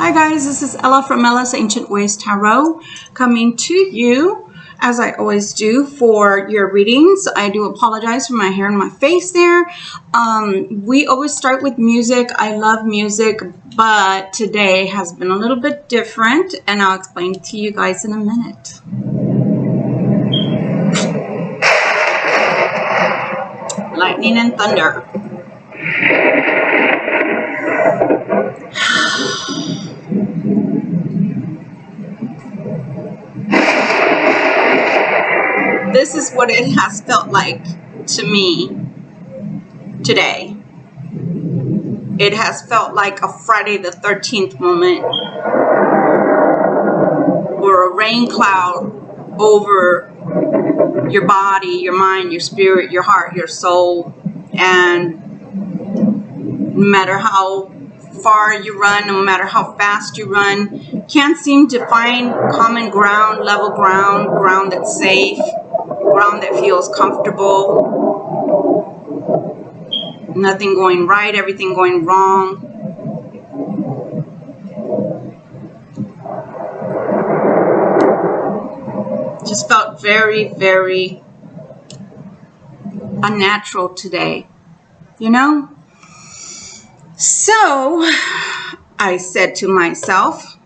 Hi guys, this is Ella from Ella's Ancient Ways Tarot, coming to you as I always do for your readings. I do apologize for my hair and my face there. We always start with music. I love music, but today has been a little bit different, and I'll explain to you guys in a minute. Lightning and thunder. This is what it has felt like to me today. It has felt like a Friday the 13th moment, or a rain cloud over your body, your mind, your spirit, your heart, your soul. And no matter how far you run, no matter how fast you run, can't seem to find common ground, level ground, ground that's safe, ground that feels comfortable. Nothing going right, everything going wrong. Just felt very, very unnatural today, you know? So I said to myself,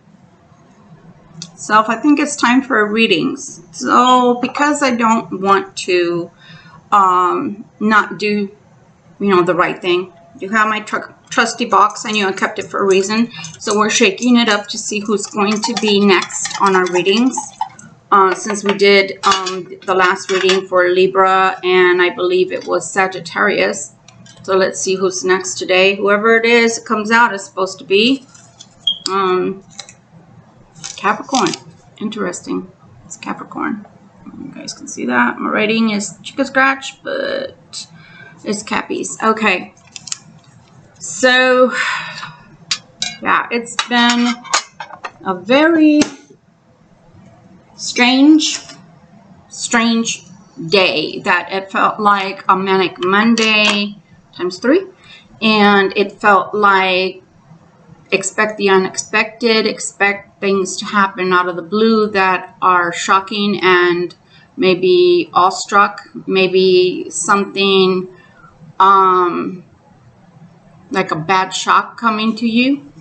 I think it's time for readings. So because I don't want to not do, the right thing. You have my trusty box. I knew I kept it for a reason. So we're shaking it up to see who's going to be next on our readings. Since we did the last reading for Libra, and I believe it was Sagittarius. So let's see who's next today. Whoever it is, it comes out is supposed to be Capricorn. Interesting. It's Capricorn. You guys can see that. My writing is Chica Scratch, but it's Cappies. Okay. So, yeah, it's been a very strange day that it felt like a manic Monday times 3, and it felt like expect the unexpected, expect things to happen out of the blue that are shocking and maybe awestruck, maybe something like a bad shock coming to you.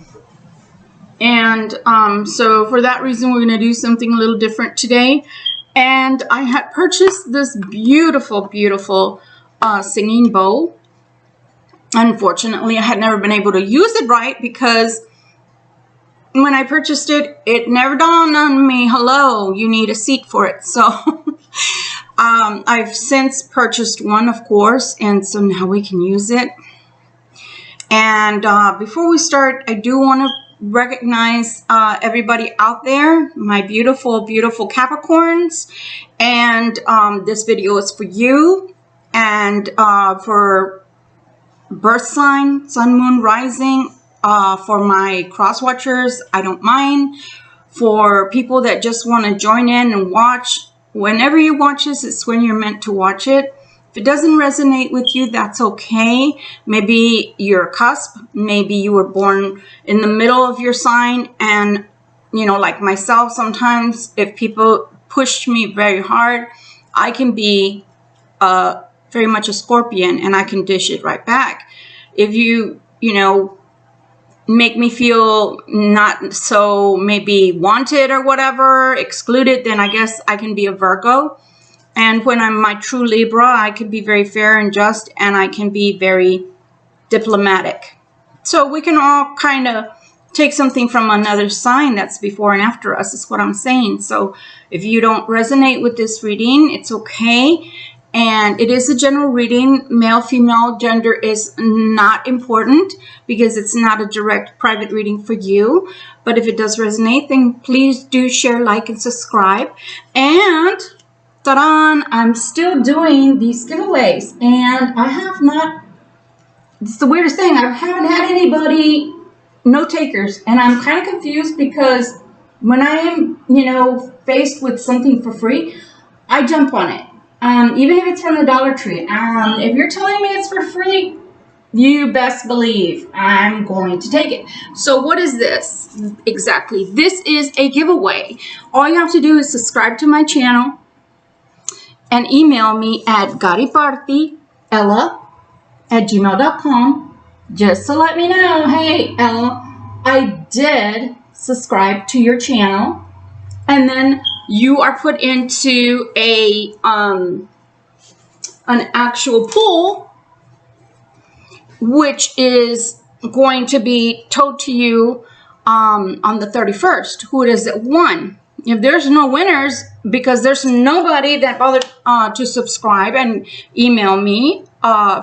And so for that reason, we're going to do something a little different today. And I had purchased this beautiful singing bowl. Unfortunately, I had never been able to use it right because when I purchased it, it never dawned on me, hello, you need a seat for it. So I've since purchased one, of course, and so now we can use it. And before we start, I do want to recognize everybody out there, my beautiful Capricorns. And this video is for you, and for birth sign, sun, moon, rising, for my cross watchers, I don't mind. For people that just want to join in and watch, whenever you watch this, it's when you're meant to watch it. If it doesn't resonate with you, that's okay. Maybe you're a cusp, maybe you were born in the middle of your sign, and like myself, sometimes if people push me very hard, I can be very much a Scorpion, and I can dish it right back. If you make me feel not so maybe wanted or whatever, excluded, then I guess I can be a Virgo. And when I'm my true Libra, I can be very fair and just, and I can be very diplomatic. So we can all kind of take something from another sign that's before and after us, is what I'm saying. So if you don't resonate with this reading, it's okay. And it is a general reading. Male, female, gender is not important because it's not a direct private reading for you. But if it does resonate, then please do share, like, and subscribe. And ta-da! I'm still doing these giveaways, and I have not, it's the weirdest thing, I haven't had anybody, no takers, and I'm kind of confused because when I am, faced with something for free, I jump on it, even if it's from the Dollar Tree. If you're telling me it's for free, you best believe I'm going to take it. So what is this exactly? This is a giveaway. All you have to do is subscribe to my channel and email me at GADIPARTHIELLA@gmail.com just to let me know, hey, Ella, I did subscribe to your channel. And then you are put into an actual pool, which is going to be told to you on the 31st. Who it is that won. If there's no winners, because there's nobody that bothered to subscribe and email me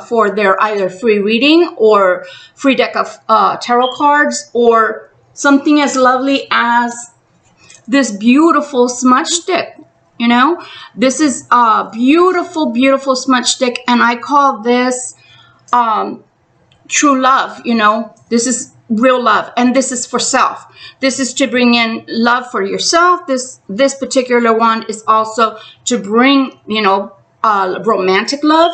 for their either free reading or free deck of tarot cards or something as lovely as this beautiful smudge stick. You know, this is a beautiful, beautiful smudge stick, and I call this true love. You know, this is real love, and this is for self. This is to bring in love for yourself. This particular one is also to bring, you know, romantic love.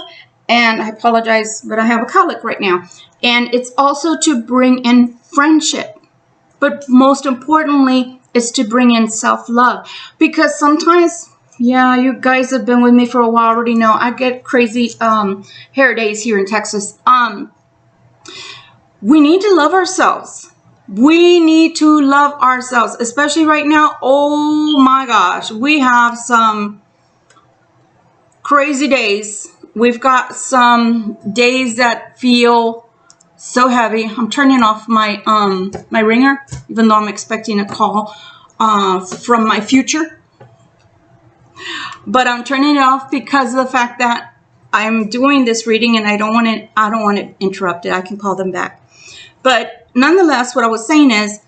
And I apologize, but I have a colic right now. And it's also to bring in friendship, but most importantly, is to bring in self-love. Because sometimes, yeah, you guys have been with me for a while already know I get crazy hair days here in Texas. We need to love ourselves. We need to love ourselves, especially right now. Oh my gosh, we have some crazy days. We've got some days that feel so heavy. I'm turning off my my ringer, even though I'm expecting a call from my future. But I'm turning it off because of the fact that I'm doing this reading and I don't want it interrupted. I can call them back. But nonetheless, what I was saying is,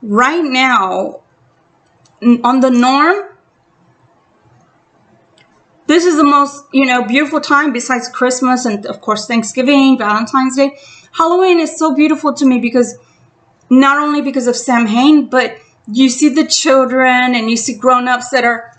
right now, on the norm, this is the most, you know, beautiful time besides Christmas and, of course, Thanksgiving, Valentine's Day. Halloween is so beautiful to me because not only because of Samhain, but you see the children and you see grown-ups that are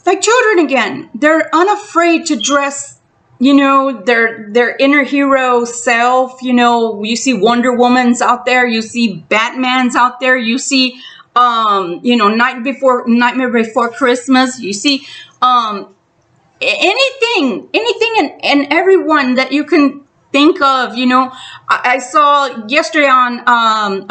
like children again. They're unafraid to dress, you know, their inner hero self. You know, you see Wonder Woman's out there, you see Batman's out there, you see you know, Nightmare Before Christmas, you see anything and everyone that you can think of. You know, I saw yesterday on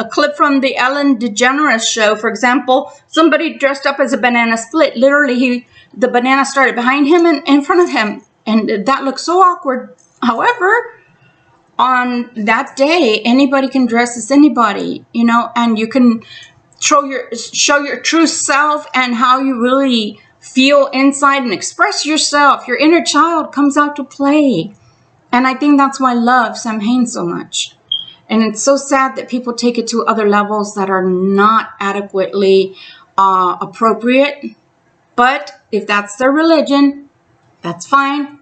a clip from the Ellen DeGeneres show, for example, somebody dressed up as a banana split. Literally, the banana started behind him and in front of him, and that looked so awkward. However, on that day, anybody can dress as anybody, you know, and you can show your true self and how you really feel inside and express yourself. Your inner child comes out to play. And I think that's why I love Samhain so much. And it's so sad that people take it to other levels that are not adequately appropriate. But if that's their religion, that's fine.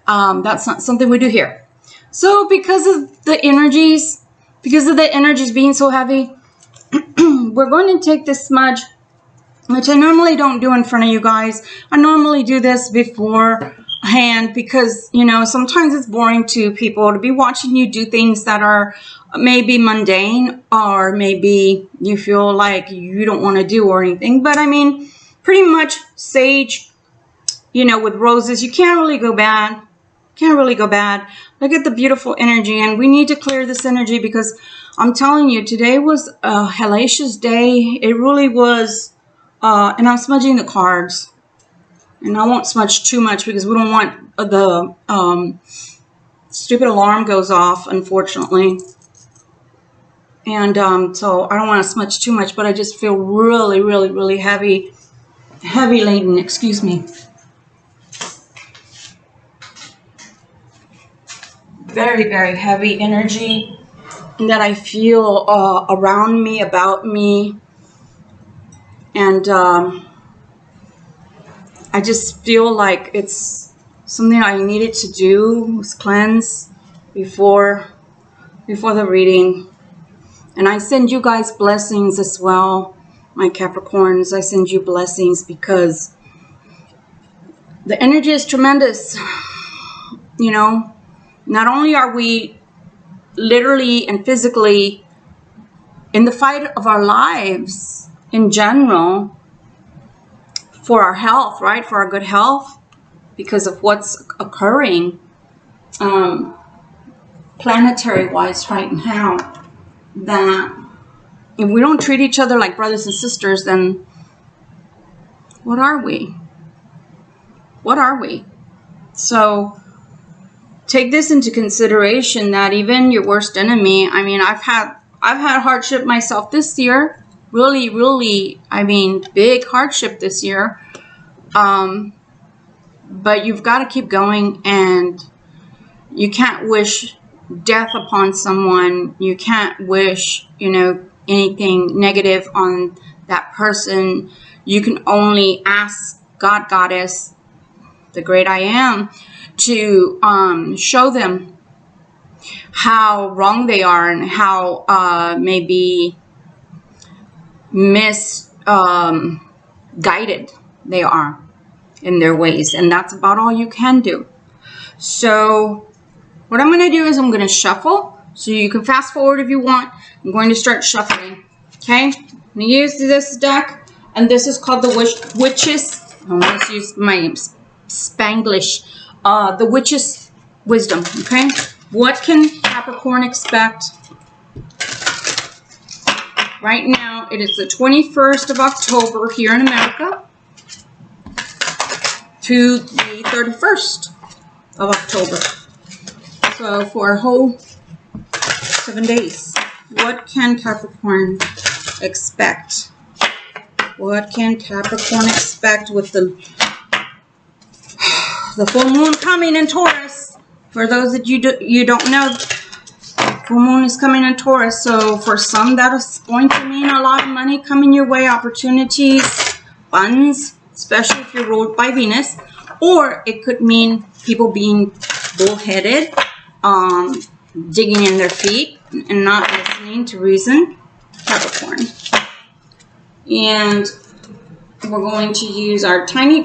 That's not something we do here. So because of the energies being so heavy, we're going to take this smudge, which I normally don't do in front of you guys. I normally do this beforehand because, you know, sometimes it's boring to people to be watching you do things that are maybe mundane, or maybe you feel like you don't want to do or anything. But I mean, pretty much sage, you know, with roses, you can't really go bad. Can't really go bad. Look at the beautiful energy, and we need to clear this energy because I'm telling you, today was a hellacious day. It really was. And I'm smudging the cards, and I won't smudge too much because we don't want the stupid alarm goes off, unfortunately. And so I don't want to smudge too much, but I just feel really, really, really heavy laden. Excuse me. Very, very heavy energy that I feel around me, about me. And I just feel like it's something I needed to do, was cleanse before the reading. And I send you guys blessings as well, my Capricorns. I send you blessings because the energy is tremendous. You know, not only are we literally and physically in the fight of our lives in general for our health, right? For our good health, because of what's occurring planetary-wise right now, that if we don't treat each other like brothers and sisters, then what are we? What are we? So take this into consideration, that even your worst enemy, I mean, I've had hardship myself this year. Really, I mean, big hardship this year. But you've got to keep going, and you can't wish death upon someone. You can't wish, you know, anything negative on that person. You can only ask God, Goddess, the great I am, to show them how wrong they are and how maybe misguided they are in their ways. And that's about all you can do. So what I'm going to do is I'm going to shuffle. So you can fast forward if you want. I'm going to start shuffling. Okay? I'm going to use this deck. And this is called the Witch's. Let's use my Spanglish. The Witch's Wisdom. Okay? What can Capricorn expect? Right now, it is the 21st of October here in America to the 31st of October. So for a whole 7 days, what can Capricorn expect? What can Capricorn expect with the full moon coming in Taurus? For those that you don't know, full moon is coming in Taurus. So for some, that is going to mean a lot of money coming your way, opportunities, funds, especially if you're ruled by Venus. Or it could mean people being bullheaded, digging in their feet and not listening to reason. Capricorn. And we're going to use our tiny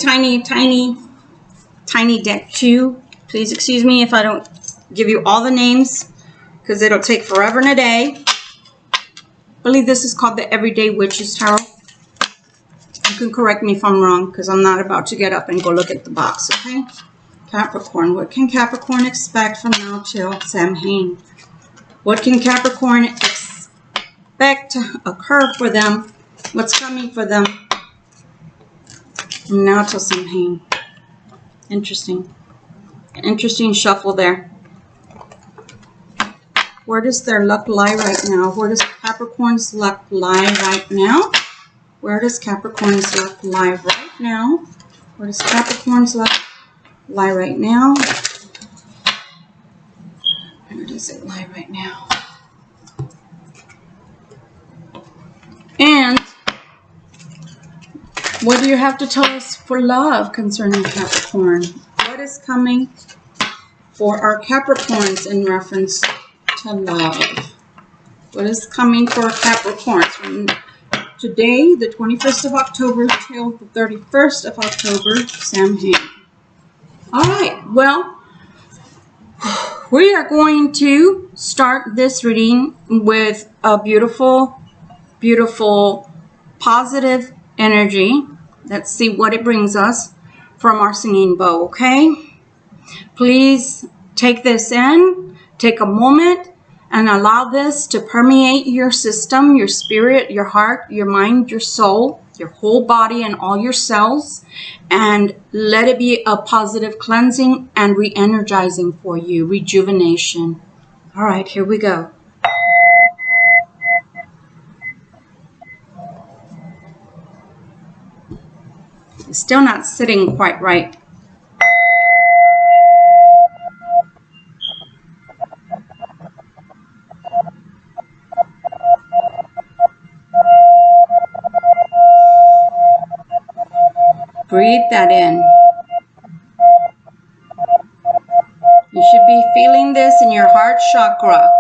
deck too. Please excuse me if I don't give you all the names, because it'll take forever and a day. I believe this is called the Everyday Witches Tarot. You can correct me if I'm wrong, because I'm not about to get up and go look at the box, okay? Capricorn. What can Capricorn expect from now till Samhain? What can Capricorn expect to occur for them? What's coming for them from now till Samhain? Interesting. Interesting shuffle there. Where does their luck lie right now? Where does Capricorn's luck lie right now? Where does Capricorn's luck lie right now? Where does Capricorn's luck lie right now? Where does it lie right now? And what do you have to tell us for love concerning Capricorn? What is coming for our Capricorns in reference to love? What is coming for Capricorns from today, the 21st of October, till the 31st of October, Samhain? All right, well, we are going to start this reading with a beautiful, positive energy. Let's see what it brings us from our singing bowl, okay? Please take this in, take a moment, and allow this to permeate your system, your spirit, your heart, your mind, your soul, your whole body, and all your cells, and let it be a positive cleansing and re-energizing for you, rejuvenation. All right, here we go. It's still not sitting quite right. Breathe that in. You should be feeling this in your heart chakra.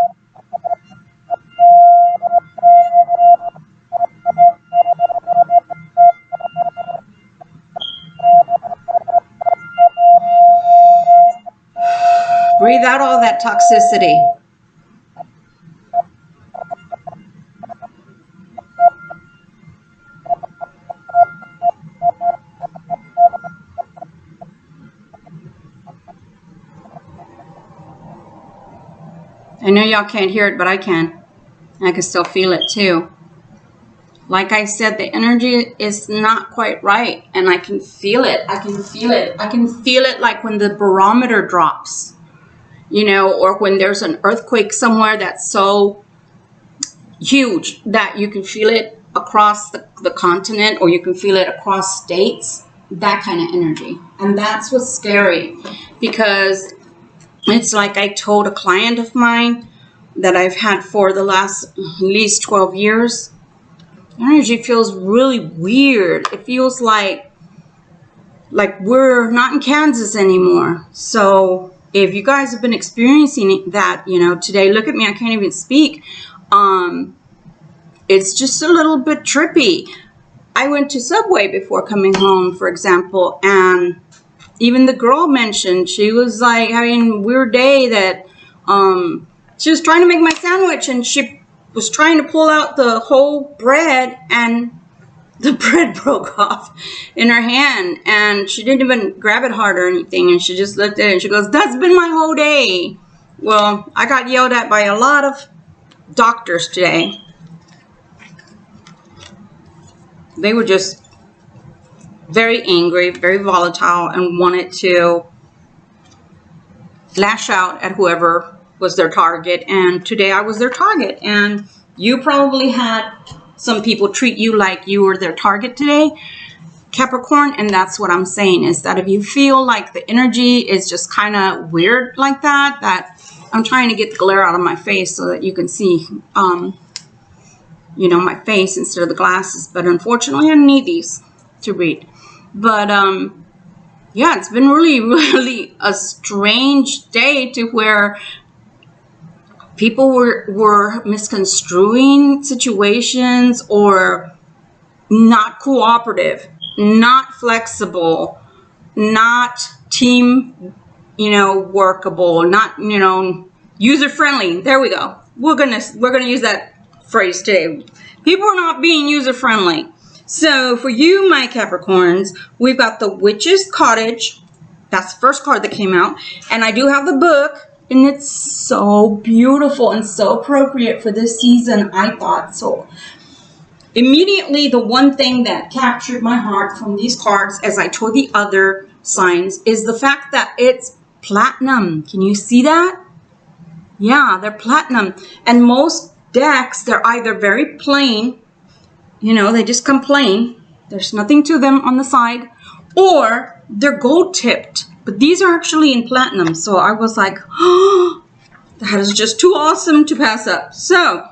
Breathe out all that toxicity. I know y'all can't hear it, but I can. I can still feel it too. Like I said, the energy is not quite right, and I can feel it. I can feel it. I can feel it like when the barometer drops, you know, or when there's an earthquake somewhere that's so huge that you can feel it across the continent, or you can feel it across states, that kind of energy. And that's what's scary, because it's like I told a client of mine that I've had for the last at least 12 years, energy feels really weird. It feels like we're not in Kansas anymore. So if you guys have been experiencing that, you know, today, look at me, I can't even speak. It's just a little bit trippy. I went to Subway before coming home, for example, and even the girl mentioned she was like having a weird day that she was trying to make my sandwich, and she was trying to pull out the whole bread, and the bread broke off in her hand, and she didn't even grab it hard or anything, and she just looked at it and she goes, "That's been my whole day." Well, I got yelled at by a lot of doctors today. They were just very angry, very volatile, and wanted to lash out at whoever was their target. And today I was their target. And you probably had some people treat you like you were their target today, Capricorn. And that's what I'm saying, is that if you feel like the energy is just kind of weird like that, I'm trying to get the glare out of my face so that you can see, you know, my face instead of the glasses. But unfortunately, I need these to read. But yeah, it's been really a strange day, to where people were misconstruing situations, or not cooperative, not flexible, not team, you know, workable, not, you know, user friendly. There we go. We're gonna use that phrase today. People are not being user friendly. So for you, my Capricorns, we've got the Witch's Cottage. That's the first card that came out. And I do have the book, and it's so beautiful and so appropriate for this season, I thought. So immediately, the one thing that captured my heart from these cards, as I told the other signs, is the fact that it's platinum. Can you see that? Yeah, they're platinum. And most decks, they're either very plain, you know, they just come plain, there's nothing to them on the side, or they're gold tipped. But these are actually in platinum. So I was like, oh, that is just too awesome to pass up. So,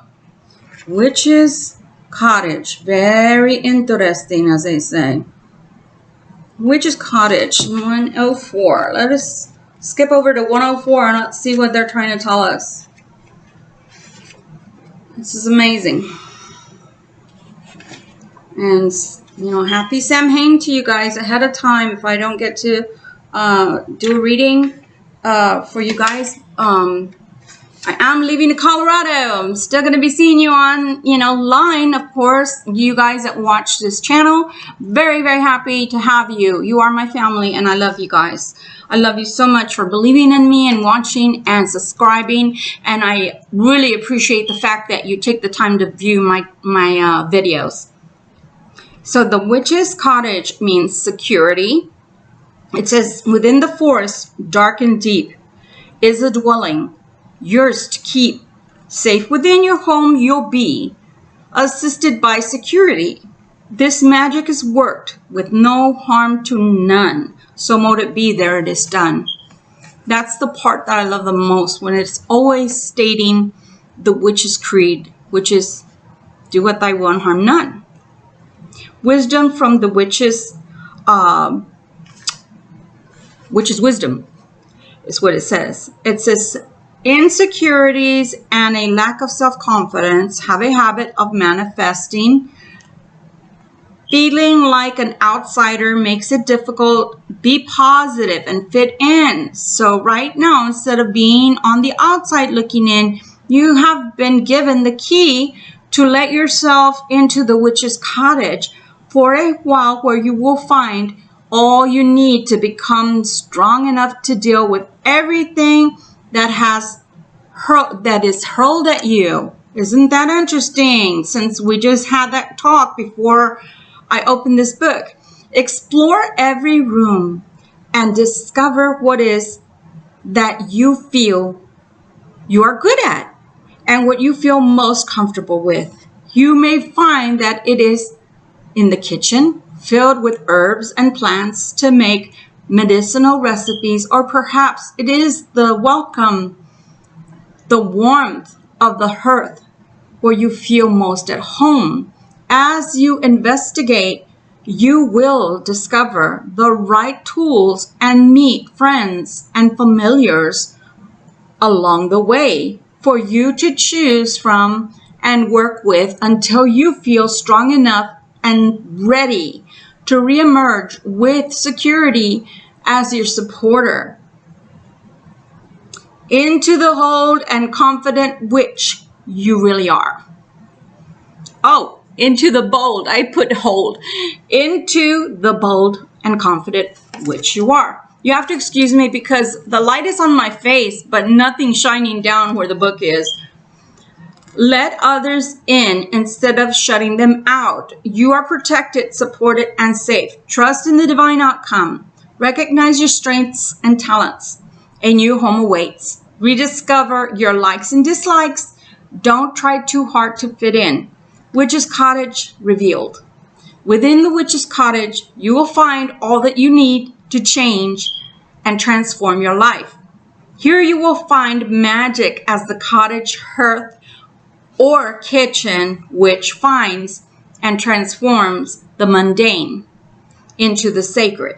Witch's Cottage, very interesting, as they say. Witch's Cottage, 104. Let us skip over to 104 and let's see what they're trying to tell us. This is amazing. And, you know, happy Samhain to you guys ahead of time. If I don't get to do a reading for you guys, I am leaving Colorado. I'm still going to be seeing you on, you know, line, of course. You guys that watch this channel, very, very happy to have you. You are my family, and I love you guys. I love you so much for believing in me and watching and subscribing. And I really appreciate the fact that you take the time to view my videos. So the Witch's Cottage means security. It says, within the forest, dark and deep, is a dwelling, yours to keep. Safe within your home you'll be, assisted by security. This magic is worked with no harm to none. So mote it be, there it is done. That's the part that I love the most, when it's always stating the witch's creed, which is do what thy will and harm none. Wisdom from the witch's wisdom is what it says. It says, insecurities and a lack of self-confidence have a habit of manifesting. Feeling like an outsider makes it difficult. Be positive and fit in. So right now, instead of being on the outside looking in, you have been given the key to let yourself into the witch's cottage for a while, where you will find all you need to become strong enough to deal with everything that has that is hurled at you. Isn't that interesting? Since we just had that talk before I opened this book. Explore every room and discover what is that you feel you are good at and what you feel most comfortable with. You may find that it is in the kitchen, filled with herbs and plants to make medicinal recipes, or perhaps it is the warmth of the hearth where you feel most at home. As you investigate, you will discover the right tools and meet friends and familiars along the way for you to choose from and work with until you feel strong enough and ready to reemerge with security as your supporter. Into the hold and confident witch you really are. Oh, into the bold, I put hold. Into the bold and confident witch you are. You have to excuse me because the light is on my face, but nothing shining down where the book is. Let others in instead of shutting them out. You are protected, supported, and safe. Trust in the divine outcome. Recognize your strengths and talents. A new home awaits. Rediscover your likes and dislikes. Don't try too hard to fit in. Witch's Cottage revealed. Within the Witch's Cottage, you will find all that you need to change and transform your life. Here you will find magic as the cottage hearth or kitchen, which finds and transforms the mundane into the sacred.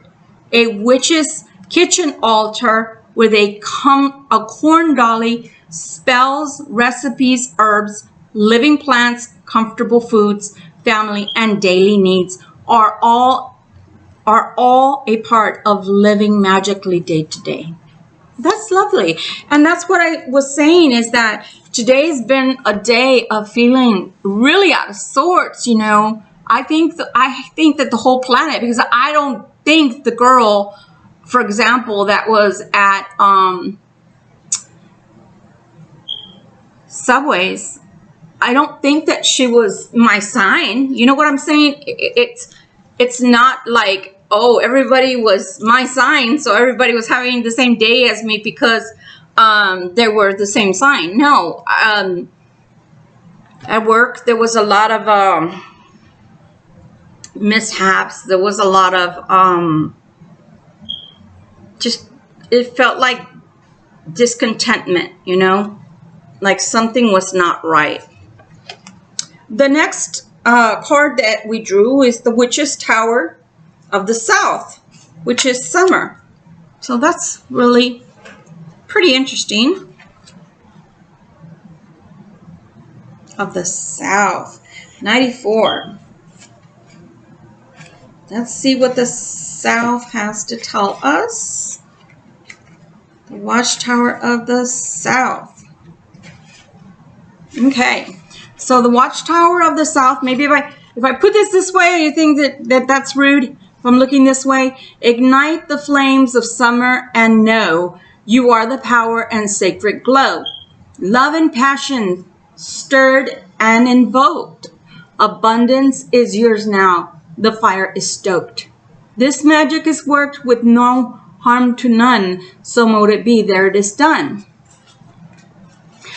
A witch's kitchen altar with a corn dolly, spells, recipes, herbs, living plants, comfortable foods, family, and daily needs are all a part of living magically day to day. That's lovely. And that's what I was saying, is that today's been a day of feeling really out of sorts, you know. I think that the whole planet, because I don't think the girl, for example, that was at Subways, I don't think that she was my sign. You know what I'm saying? It's not like, oh, everybody was my sign, so everybody was having the same day as me because they were the same sign. No. At work, there was a lot of mishaps. There was a lot of just, it felt like discontentment, you know, like something was not right. The next card that we drew is the Witch's Tower of the South, which is summer. So that's really pretty interesting. Of the South, 94. Let's see what the South has to tell us. The Watchtower of the South. Okay. So the Watchtower of the South, maybe if I put this way, you think that's rude. If I'm looking this way, ignite the flames of summer and know you are the power and sacred glow. Love and passion stirred and invoked. Abundance is yours now. The fire is stoked. This magic is worked with no harm to none. So mote it be, there it is done.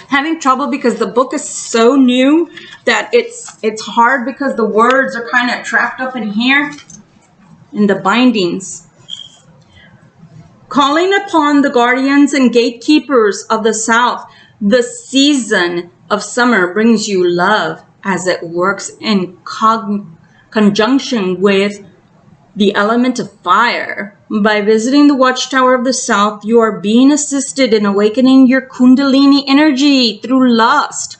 Having trouble because the book is so new that it's hard because the words are kind of trapped up in here in the bindings. Calling upon the guardians and gatekeepers of the South, the season of summer brings you love as it works in conjunction with the element of fire. By visiting the Watchtower of the South, you are being assisted in awakening your Kundalini energy through lust.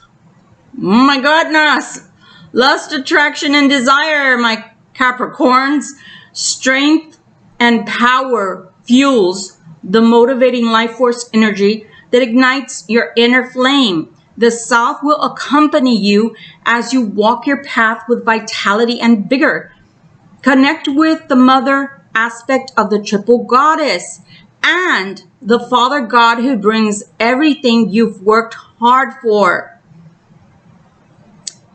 Oh my goodness! Lust, attraction, and desire, my Capricorns. Strength and power fuels the motivating life force energy that ignites your inner flame. The South will accompany you as you walk your path with vitality and vigor. Connect with the mother aspect of the triple goddess. and the Father God who brings everything you've worked hard for.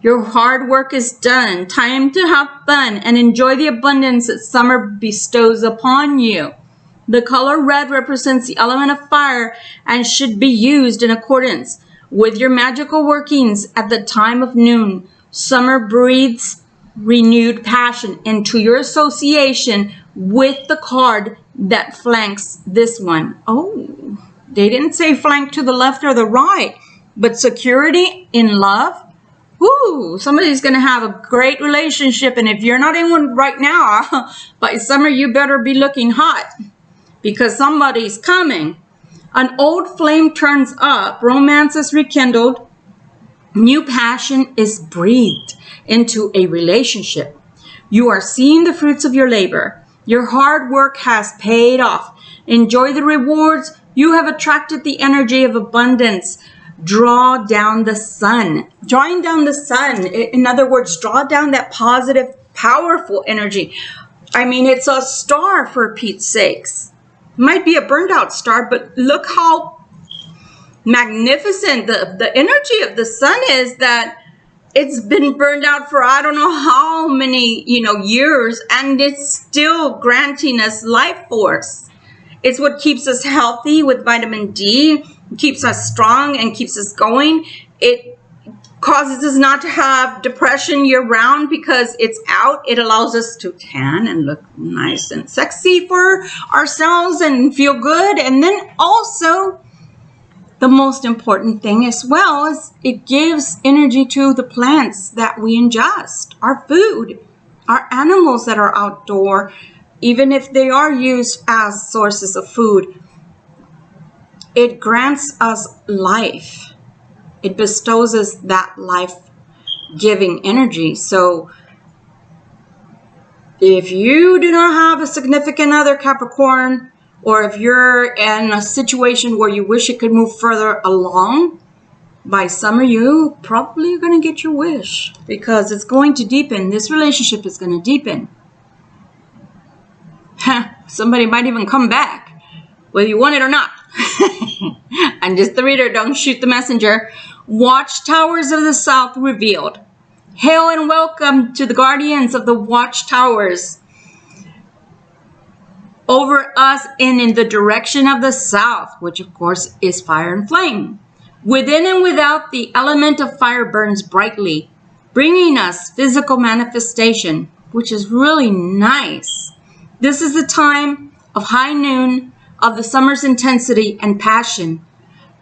Your hard work is done. Time to have fun and enjoy the abundance that summer bestows upon you. The color red represents the element of fire and should be used in accordance with your magical workings at the time of noon. Summer breathes renewed passion into your association with the card that flanks this one. Oh, they didn't say flank to the left or the right, but security in love. Ooh, somebody's going to have a great relationship, and if you're not in one right now, by summer you better be looking hot, because somebody's coming. An old flame turns up, romance is rekindled, new passion is breathed into a relationship. You are seeing the fruits of your labor. Your hard work has paid off. Enjoy the rewards. You have attracted the energy of abundance. Draw down the sun. Drawing down the sun, in other words, draw down that positive, powerful energy. I mean, it's a star, for Pete's sakes. Might be a burned out star, but look how magnificent the energy of the sun is, that it's been burned out for I don't know how many years, and it's still granting us life force. It's what keeps us healthy with vitamin D, keeps us strong and keeps us going. It causes us not to have depression year round because it's out. It allows us to tan and look nice and sexy for ourselves and feel good. And then also, the most important thing as well is it gives energy to the plants that we ingest, our food, our animals that are outdoor, even if they are used as sources of food. It grants us life. It bestows us that life-giving energy. So if you do not have a significant other, Capricorn, or if you're in a situation where you wish it could move further along, by summer you probably are going to get your wish, because it's going to deepen. This relationship is going to deepen. Somebody might even come back, whether you want it or not. I'm just the reader, don't shoot the messenger. Watchtowers of the South revealed. Hail and welcome to the guardians of the watchtowers over us and in the direction of the south, which of course is fire and flame. Within and without, the element of fire burns brightly, bringing us physical manifestation, which is really nice. This is the time of high noon of the summer's intensity and passion.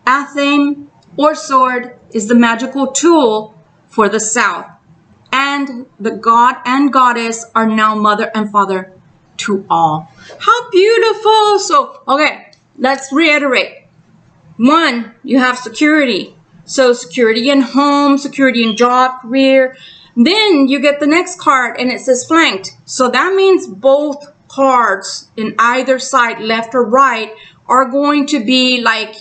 ATHAME, or sword, is the magical tool for the south, and the god and goddess are now mother and father to all. How beautiful! So, okay, let's reiterate. 1, you have security. So security in home, security in job, career. Then you get the next card and it says flanked. So that means both cards in either side, left or right, are going to be like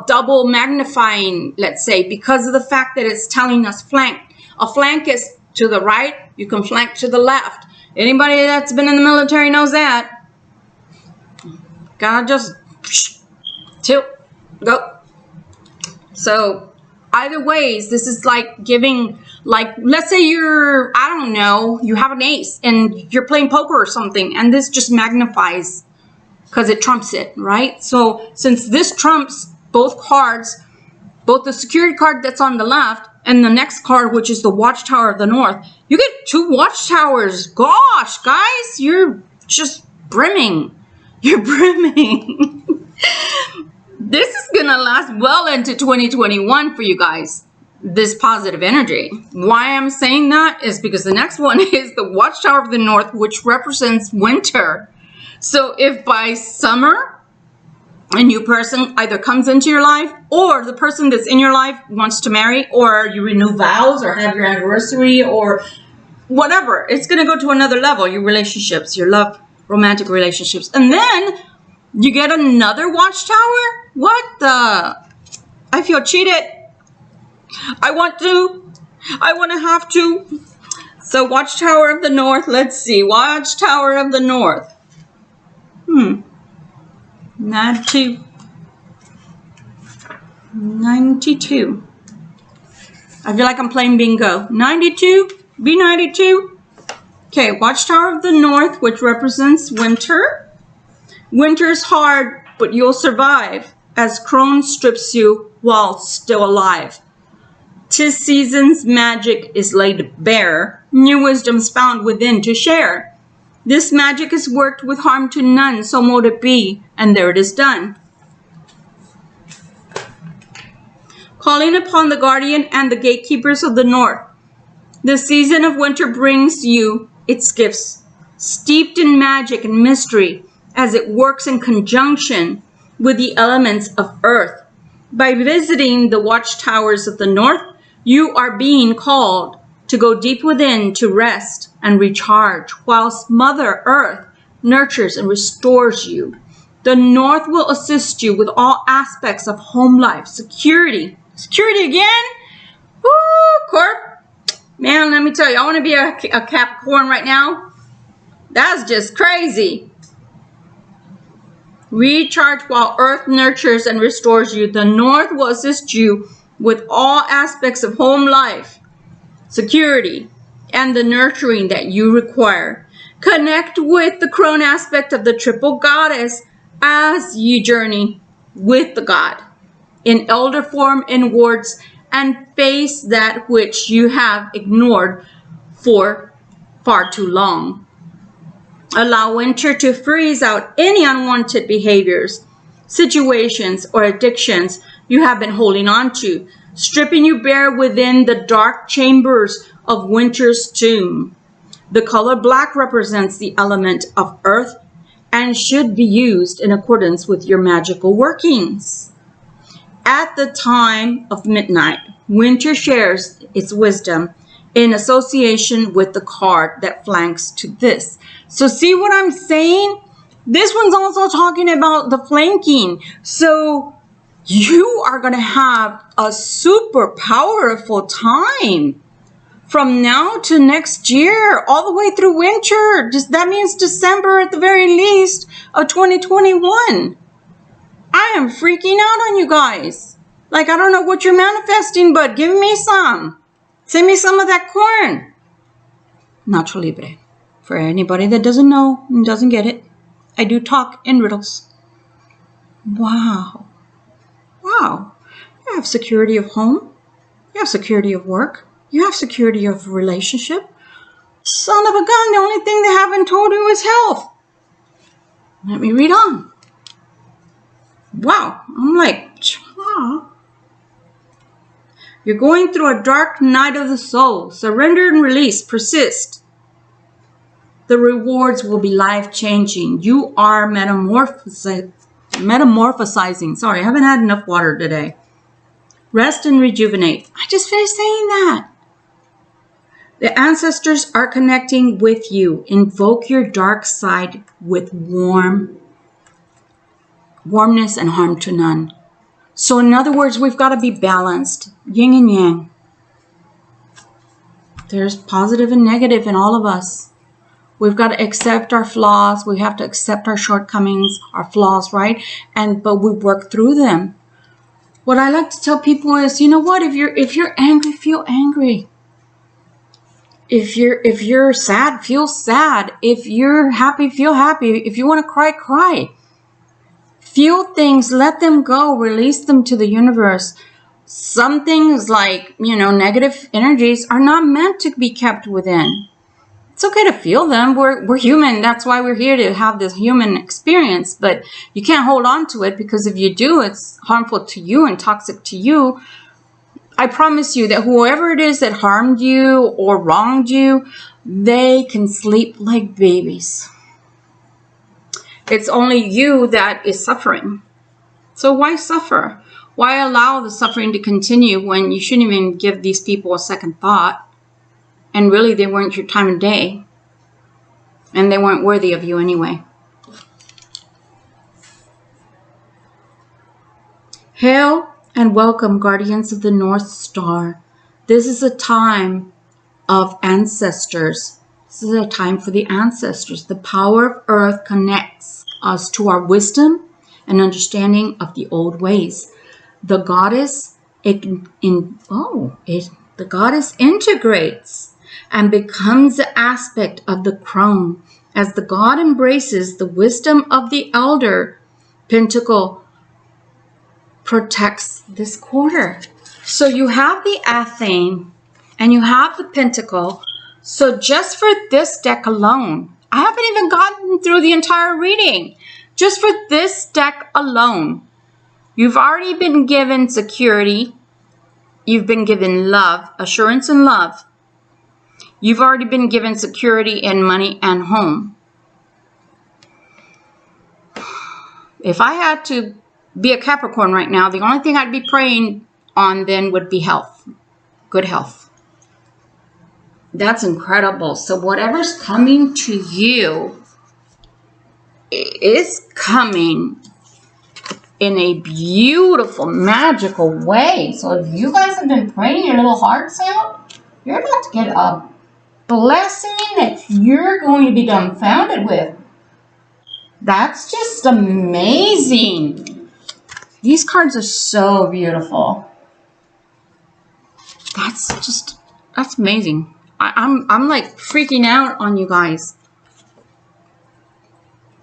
double magnifying, let's say, because of the fact that it's telling us flank. A flank is to the right, you can flank to the left. Anybody that's been in the military knows that. Gotta just tilt, go. So either ways, this is like giving, like, let's say you're, I don't know, you have an ace and you're playing poker or something, and this just magnifies because it trumps it, right? So since this trumps both cards, both the security card that's on the left and the next card, which is the Watchtower of the North, you get 2 watchtowers. Gosh, guys, you're just brimming. You're brimming. This is going to last well into 2021 for you guys, this positive energy. Why I'm saying that is because the next one is the Watchtower of the North, which represents winter. So if by summer a new person either comes into your life, or the person that's in your life wants to marry, or you renew vows or have your anniversary or whatever, it's going to go to another level, your relationships, your love, romantic relationships. And then you get another watchtower? What the? I feel cheated. I want to have to. So Watchtower of the North, let's see. Watchtower of the North. 92. 92. I feel like I'm playing bingo. 92. B92. Okay, Watchtower of the North, which represents winter. Winter's hard, but you'll survive as Crone strips you while still alive. 'Tis season's magic is laid bare. New wisdom's found within to share. This magic is worked with harm to none, so mote it be, and there it is done. Calling upon the guardian and the gatekeepers of the north. The season of winter brings you its gifts, steeped in magic and mystery, as it works in conjunction with the elements of earth. By visiting the watchtowers of the north, you are being called to go deep within to rest and recharge, whilst Mother Earth nurtures and restores you. The north will assist you with all aspects of home life, security. Security again? Woo, Corp. Man, let me tell you, I want to be a Capricorn right now. That's just crazy. Recharge while Earth nurtures and restores you. The north will assist you with all aspects of home life, security, and the nurturing that you require. Connect with the crone aspect of the triple goddess as you journey with the god in elder form inwards and face that which you have ignored for far too long. Allow winter to freeze out any unwanted behaviors, situations, or addictions you have been holding on to, stripping you bare within the dark chambers of winter's tomb. The color black represents the element of earth and should be used in accordance with your magical workings. At the time of midnight, winter shares its wisdom in association with the card that flanks to this. So see what I'm saying? This one's also talking about the flanking. So you are going to have a super powerful time from now to next year, all the way through winter. That means December at the very least of 2021. I am freaking out on you guys. Like, I don't know what you're manifesting, but give me some. Send me some of that corn. Nacho Libre. For anybody that doesn't know and doesn't get it, I do talk in riddles. Wow. Wow. You have security of home. You have security of work. You have security of relationship. Son of a gun, the only thing they haven't told you is health. Let me read on. Wow. I'm like, ah. You're going through a dark night of the soul. Surrender and release. Persist. The rewards will be life-changing. You are metamorphosizing. Sorry, I haven't had enough water today. Rest and rejuvenate. I just finished saying that. The ancestors are connecting with you. Invoke your dark side with warmness and harm to none. So in other words, we've got to be balanced. Yin and yang. There's positive and negative in all of us. We've got to accept our flaws. We have to accept our shortcomings, our flaws, right? But we work through them. What I like to tell people is, you know what? If you're angry, feel angry. If you're sad, feel sad. If you're happy, feel happy. If you want to cry, cry. Feel things, let them go, release them to the universe. Some things like, negative energies are not meant to be kept within. It's okay to feel them. We're human. That's why we're here, to have this human experience. But you can't hold on to it, because if you do, it's harmful to you and toxic to you. I promise you that whoever it is that harmed you or wronged you, they can sleep like babies. It's only you that is suffering. So why suffer? Why allow the suffering to continue when you shouldn't even give these people a second thought? And really, they weren't your time of day. And they weren't worthy of you anyway. Hail and welcome, guardians of the North Star. This is a time of ancestors. This is a time for the ancestors. The power of Earth connects us to our wisdom and understanding of the old ways. The goddess, the goddess integrates and becomes the aspect of the crone as the god embraces the wisdom of the elder. Pentacle protects this quarter. So you have the ATHAME and you have the Pentacle. So just for this deck alone, I haven't even gotten through the entire reading. Just for this deck alone, you've already been given security. You've been given love, assurance and love. You've already been given security in money and home. If I had to be a Capricorn right now, the only thing I'd be praying on then would be health. Good health. That's incredible. So whatever's coming to you is coming in a beautiful, magical way. So if you guys have been praying your little hearts out, you're about to get a blessing that you're going to be dumbfounded with. That's just amazing. These cards are so beautiful. That's amazing. I'm like freaking out on you guys.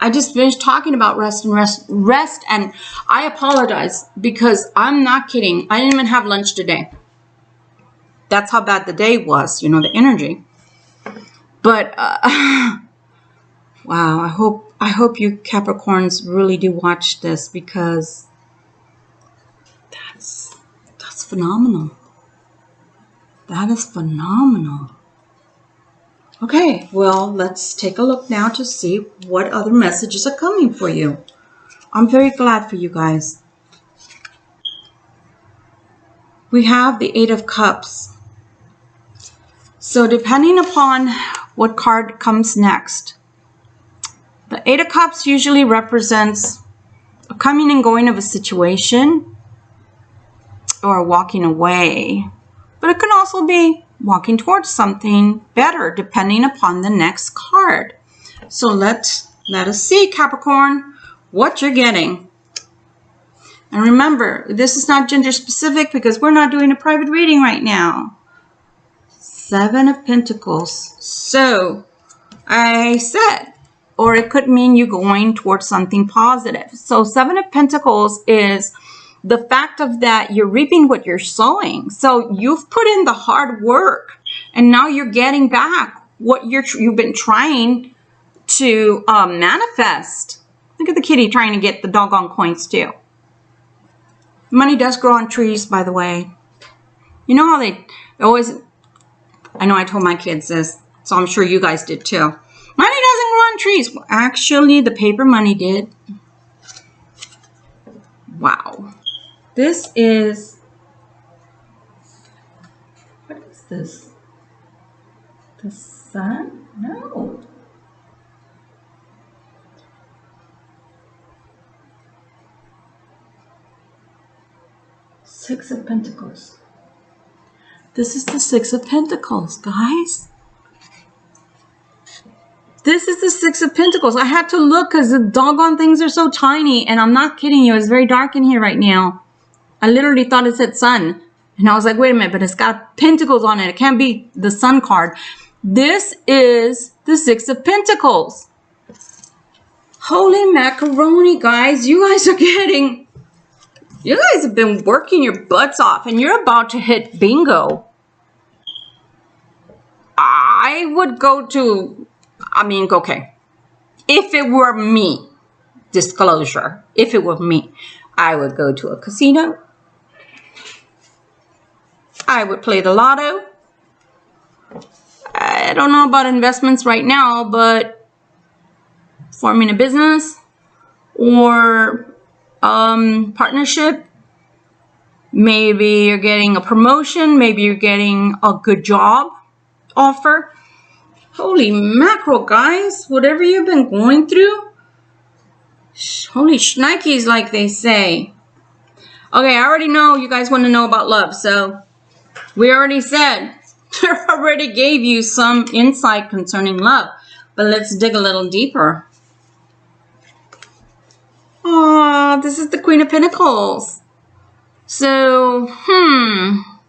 I just finished talking about rest, and I apologize because I'm not kidding. I didn't even have lunch today. That's how bad the day was, you know, the energy. But wow, I hope you Capricorns really do watch this, because that's phenomenal. That is phenomenal. Okay, well, let's take a look now to see what other messages are coming for you. I'm very glad for you guys. We have the Eight of Cups. So depending upon what card comes next, the Eight of Cups usually represents a coming and going of a situation or walking away. But it can also be walking towards something better, depending upon the next card. So let us see, Capricorn, what you're getting. And remember, this is not gender specific because we're not doing a private reading right now. Seven of Pentacles. So I said, or it could mean you going towards something positive. So Seven of Pentacles is the fact of that you're reaping what you're sowing. So you've put in the hard work, and now you're getting back what you've been trying to manifest. Look at the kitty trying to get the doggone coins too. Money does grow on trees, by the way. You know how they always, I know I told my kids this, so I'm sure you guys did too. Money doesn't grow on trees. Well, actually, the paper money did. Wow. This is, what is this? The sun? No. Six of Pentacles. This is the Six of Pentacles, guys. This is the Six of Pentacles. I had to look because the doggone things are so tiny, and I'm not kidding you. It's very dark in here right now. I literally thought it said sun. And I was like, wait a minute, but it's got pentacles on it. It can't be the sun card. This is the Six of Pentacles. Holy macaroni, guys. You guys are getting, you guys have been working your butts off, and you're about to hit bingo. I would go to, I mean, okay. If it were me, disclosure, if it were me, I would go to a casino. I would play the lotto. I don't know about investments right now, but forming a business or partnership. Maybe you're getting a promotion. Maybe you're getting a good job offer. Holy mackerel, guys. Whatever you've been going through. Holy shnikes, like they say. Okay, I already know you guys want to know about love, so we already said, I already gave you some insight concerning love, but let's dig a little deeper. Oh, this is the Queen of Pentacles. So,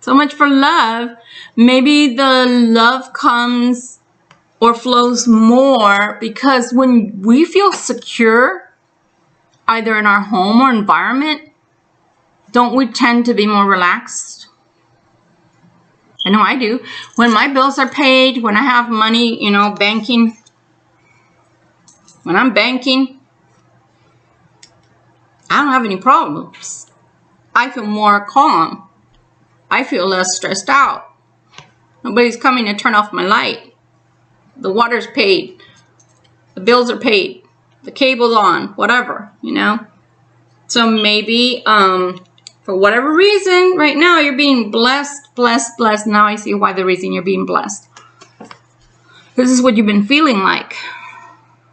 so much for love. Maybe the love comes or flows more because when we feel secure, either in our home or environment, don't we tend to be more relaxed? I know I do. When my bills are paid, when I have money, you know, banking, when I'm banking, I don't have any problems. I feel more calm. I feel less stressed out. Nobody's coming to turn off my light. The water's paid. The bills are paid. The cable's on. Whatever, you know. So maybe, for whatever reason, right now you're being blessed, blessed, blessed. Now I see why the reason you're being blessed. This is what you've been feeling like.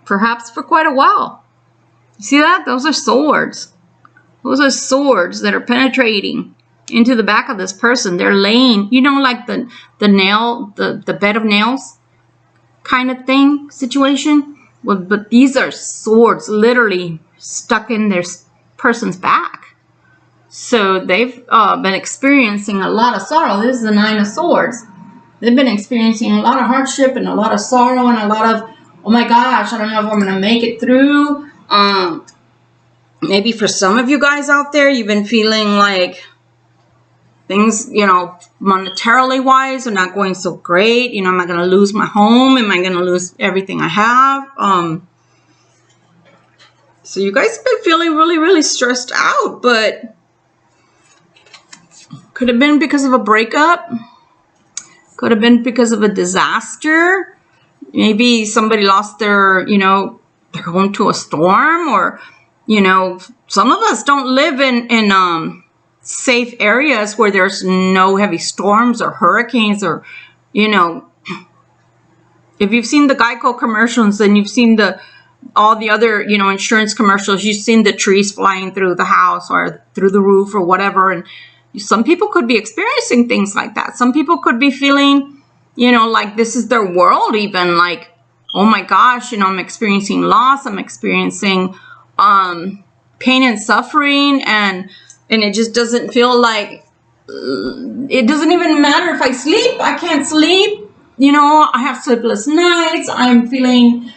Perhaps for quite a while. You see that? Those are swords. Those are swords that are penetrating into the back of this person. They're laying, you know, like the nail, the bed of nails kind of thing, situation. Well, but these are swords literally stuck in their person's back. So they've been experiencing a lot of sorrow. This is the Nine of Swords. They've been experiencing a lot of hardship and a lot of sorrow and a lot of, oh my gosh, I don't know if I'm going to make it through. Maybe for some of you guys out there, you've been feeling like things, you know, monetarily wise are not going so great. You know, am I going to lose my home? Am I going to lose everything I have? So you guys have been feeling really, really stressed out, but could have been because of a breakup. Could have been because of a disaster. Maybe somebody lost their, you know, their home to a storm, or, you know, some of us don't live in safe areas where there's no heavy storms or hurricanes, or, you know, if you've seen the Geico commercials and you've seen all the other, you know, insurance commercials, you've seen the trees flying through the house or through the roof or whatever. And some people could be experiencing things like that. Some people could be feeling, you know, like this is their world, even like, oh my gosh, you know, I'm experiencing loss. I'm experiencing pain and suffering, and it just doesn't feel like, it doesn't even matter if I sleep. I can't sleep. You know, I have sleepless nights. I'm feeling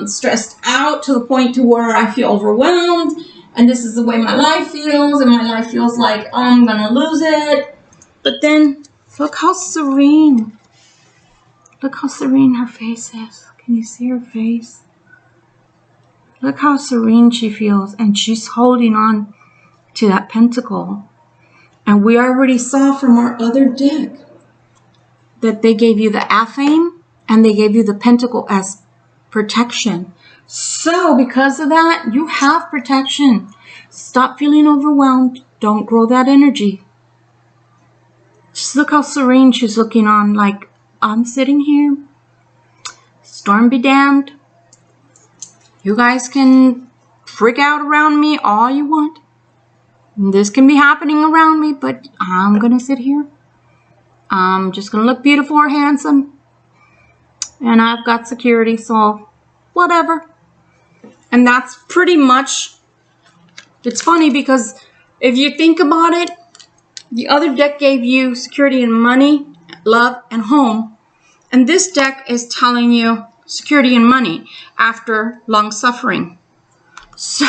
stressed out to the point to where I feel overwhelmed. And this is the way my life feels. And my life feels like I'm going to lose it. But then look how serene. Look how serene her face is. Can you see her face? Look how serene she feels. And she's holding on to that pentacle. And we already saw from our other deck that they gave you the ATHAME and they gave you the pentacle as protection. So because of that, you have protection. Stop feeling overwhelmed. Don't grow that energy. Just look how serene she's looking on, like, I'm sitting here. Storm be damned. You guys can freak out around me all you want. This can be happening around me, but I'm going to sit here. I'm just going to look beautiful or handsome. And I've got security, so whatever. And that's pretty much, it's funny because if you think about it, the other deck gave you security and money, love, and home. And this deck is telling you security and money after long suffering. So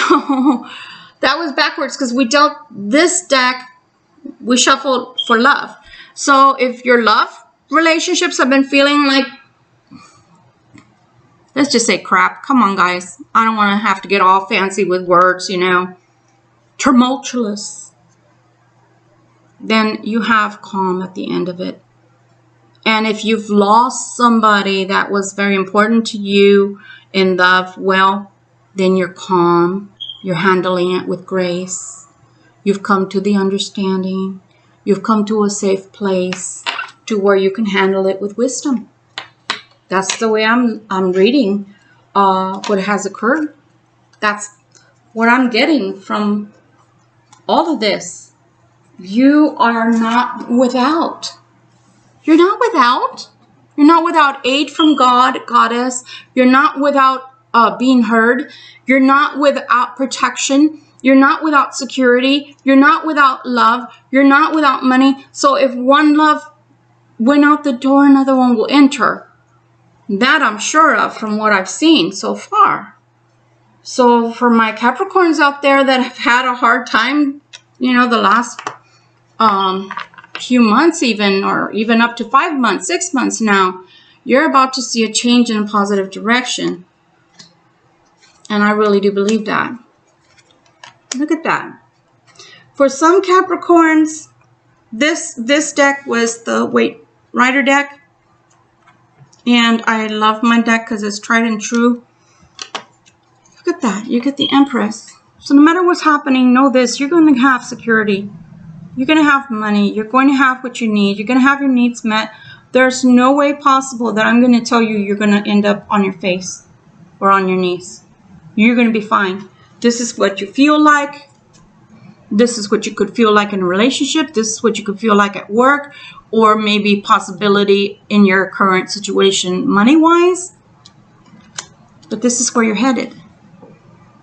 that was backwards because we dealt this deck, we shuffled for love. So if your love relationships have been feeling like, let's just say crap. Come on, guys. I don't want to have to get all fancy with words, you know. Tumultuous. Then you have calm at the end of it. And if you've lost somebody that was very important to you in love, well, then you're calm. You're handling it with grace. You've come to the understanding. You've come to a safe place to where you can handle it with wisdom. That's the way I'm reading what has occurred. That's what I'm getting from all of this. You are not without. You're not without. You're not without aid from God, Goddess. You're not without being heard. You're not without protection. You're not without security. You're not without love. You're not without money. So if one love went out the door, another one will enter. That I'm sure of from what I've seen so far. So for my Capricorns out there that have had a hard time, you know, the last few months even, or even up to 5 months, 6 months now, you're about to see a change in a positive direction. And I really do believe that. Look at that. For some Capricorns, this deck was the Rider deck. And I love my deck because it's tried and true. Look at that. You get the Empress. So no matter what's happening, know this. You're going to have security. You're going to have money. You're going to have what you need. You're going to have your needs met. There's no way possible that I'm going to tell you you're going to end up on your face or on your knees. You're going to be fine. This is what you feel like. This is what you could feel like in a relationship. This is what you could feel like at work, or maybe possibility in your current situation money-wise. But this is where you're headed.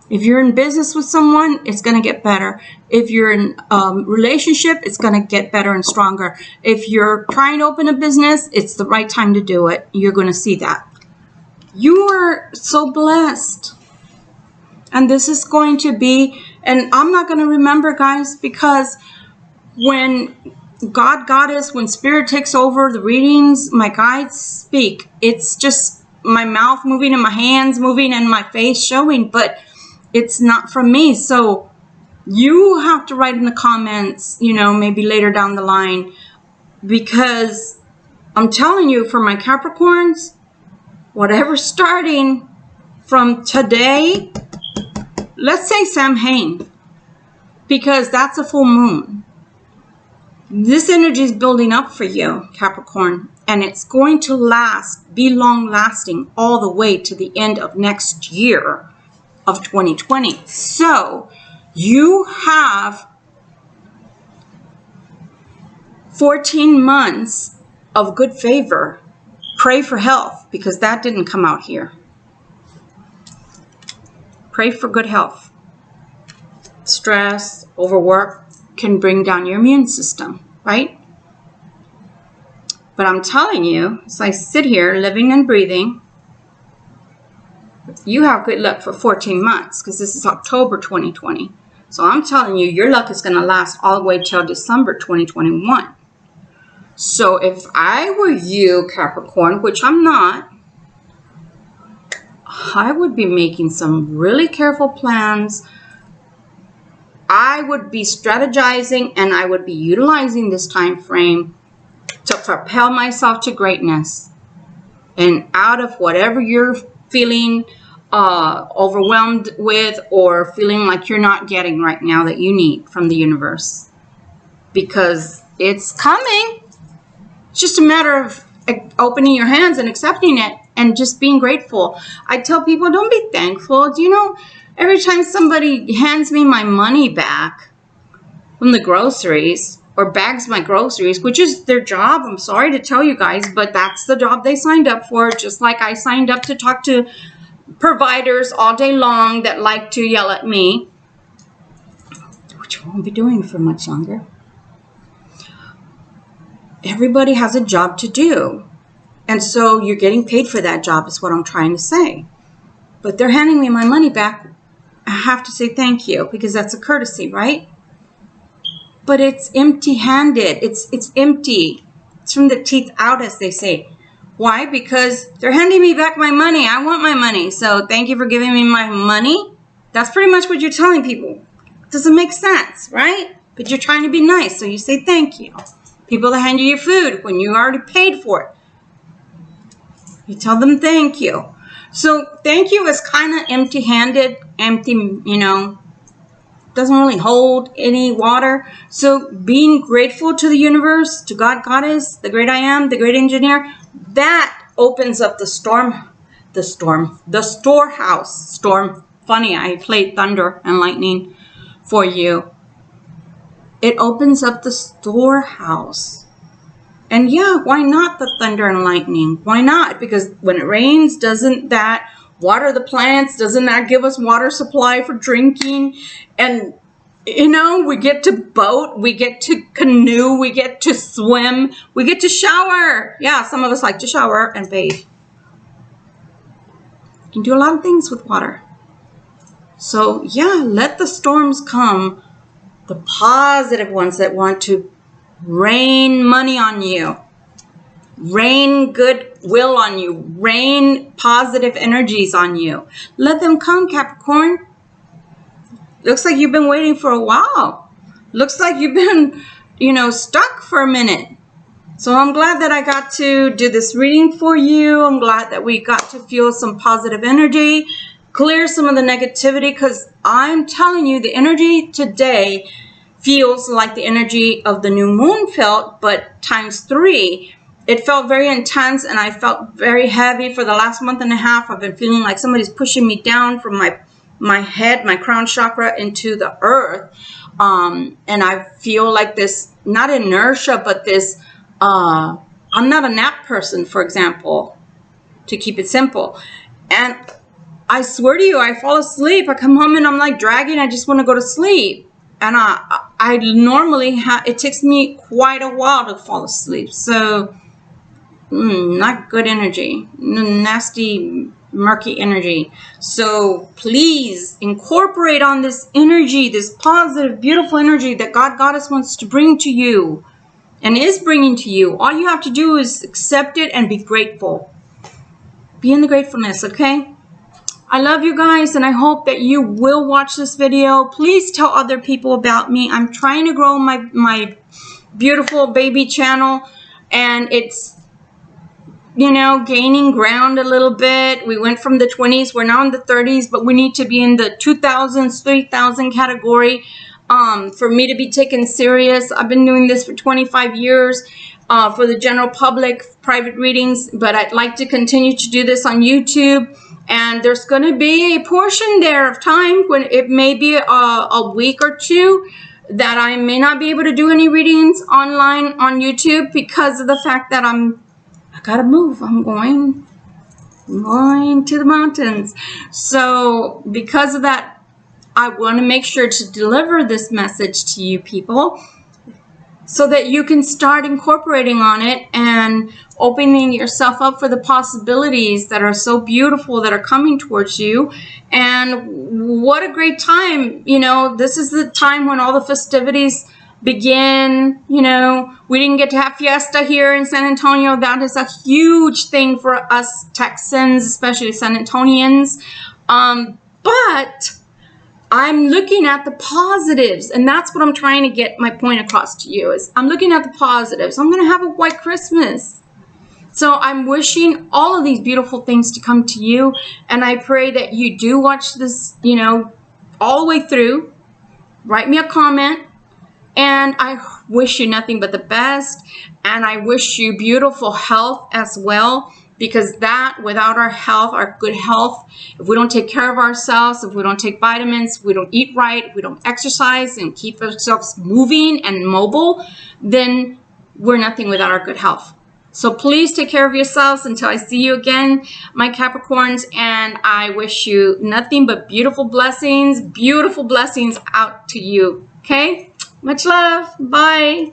If you're in business with someone, it's going to get better. If you're in a relationship, it's going to get better and stronger. If you're trying to open a business, it's the right time to do it. You're going to see that. You are so blessed. And this is going to be, and I'm not going to remember, guys, because when God, Goddess, when Spirit takes over the readings, my guides speak. It's just my mouth moving and my hands moving and my face showing, but it's not from me. So you have to write in the comments, you know, maybe later down the line, because I'm telling you, for my Capricorns, whatever's starting from today, let's say Samhain, because that's a full moon. This energy is building up for you, Capricorn, and it's going to last, be long lasting all the way to the end of next year of 2020. So you have 14 months of good favor. Pray for health, because that didn't come out here. Pray for good health. Stress, overwork can bring down your immune system, right? But I'm telling you, as I sit here living and breathing, you have good luck for 14 months, because this is October 2020. So I'm telling you, your luck is going to last all the way till December 2021. So if I were you, Capricorn, which I'm not, I would be making some really careful plans. I would be strategizing, and I would be utilizing this time frame to propel myself to greatness. And out of whatever you're feeling overwhelmed with, or feeling like you're not getting right now that you need from the universe. Because it's coming. It's just a matter of opening your hands and accepting it and just being grateful. I tell people, don't be thankful. Do you know, every time somebody hands me my money back from the groceries, or bags my groceries, which is their job, I'm sorry to tell you guys, but that's the job they signed up for. Just like I signed up to talk to providers all day long that like to yell at me, which I won't be doing for much longer. Everybody has a job to do. And so you're getting paid for that job is what I'm trying to say. But they're handing me my money back. I have to say thank you, because that's a courtesy, right? But it's empty-handed. It's empty. It's from the teeth out, as they say. Why? Because they're handing me back my money. I want my money. So thank you for giving me my money. That's pretty much what you're telling people. It doesn't make sense, right? But you're trying to be nice, so you say thank you. People that hand you your food when you already paid for it, you tell them thank you. So thank you is kind of empty-handed, empty, you know, doesn't really hold any water. So being grateful to the universe, to God, Goddess, the great I am, the great engineer, that opens up the storehouse. Storm. Funny, I played thunder and lightning for you. It opens up the storehouse. And yeah, why not the thunder and lightning? Why not? Because when it rains, doesn't that water the plants. Doesn't that give us water supply for drinking? And you know, we get to boat, we get to canoe, we get to swim, we get to shower. Yeah, some of us like to shower and bathe. You can do a lot of things with water. So yeah, let the storms come, the positive ones that want to rain money on you, rain goodwill on you, rain positive energies on you. Let them come, Capricorn. Looks like you've been waiting for a while. Looks like you've been, you know, stuck for a minute. So I'm glad that I got to do this reading for you. I'm glad that we got to feel some positive energy, clear some of the negativity, because I'm telling you, the energy today feels like the energy of the new moon felt, but times 3. It felt very intense, and I felt very heavy for the last month and a half. I've been feeling like somebody's pushing me down from my head, my crown chakra, into the earth. And I feel like this, not inertia, but this, I'm not a nap person, for example, to keep it simple. And I swear to you, I fall asleep. I come home and I'm like dragging. I just want to go to sleep. And I normally it takes me quite a while to fall asleep. So, not good energy, nasty, murky energy. So please incorporate on this energy, this positive, beautiful energy that God Goddess wants to bring to you and is bringing to you. All you have to do is accept it and be grateful. Be in the gratefulness, okay? I love you guys, and I hope that you will watch this video. Please tell other people about me. I'm trying to grow my beautiful baby channel, and it's, you know, gaining ground a little bit. We went from the 20s, we're now in the 30s, but we need to be in the 2000s, 3000 category for me to be taken serious. I've been doing this for 25 years for the general public, private readings, but I'd like to continue to do this on YouTube. And there's going to be a portion there of time when it may be a week or two that I may not be able to do any readings online on YouTube because of the fact that I gotta move. I'm going to the mountains. So because of that, I want to make sure to deliver this message to you people so that you can start incorporating on it and opening yourself up for the possibilities that are so beautiful that are coming towards you. And what a great time. You know, this is the time when all the festivities begin. You know, we didn't get to have fiesta here in San Antonio. That is a huge thing for us Texans, especially San Antonians. But I'm looking at the positives, and that's what I'm trying to get my point across to you is I'm looking at the positives. I'm going to have a white Christmas. So I'm wishing all of these beautiful things to come to you, and I pray that you do watch this, you know, all the way through. Write me a comment. And I wish you nothing but the best. And I wish you beautiful health as well. Because that, without our health, our good health, if we don't take care of ourselves, if we don't take vitamins, if we don't eat right, if we don't exercise and keep ourselves moving and mobile, then we're nothing without our good health. So please take care of yourselves until I see you again, my Capricorns. And I wish you nothing but beautiful blessings out to you. Okay? Much love. Bye.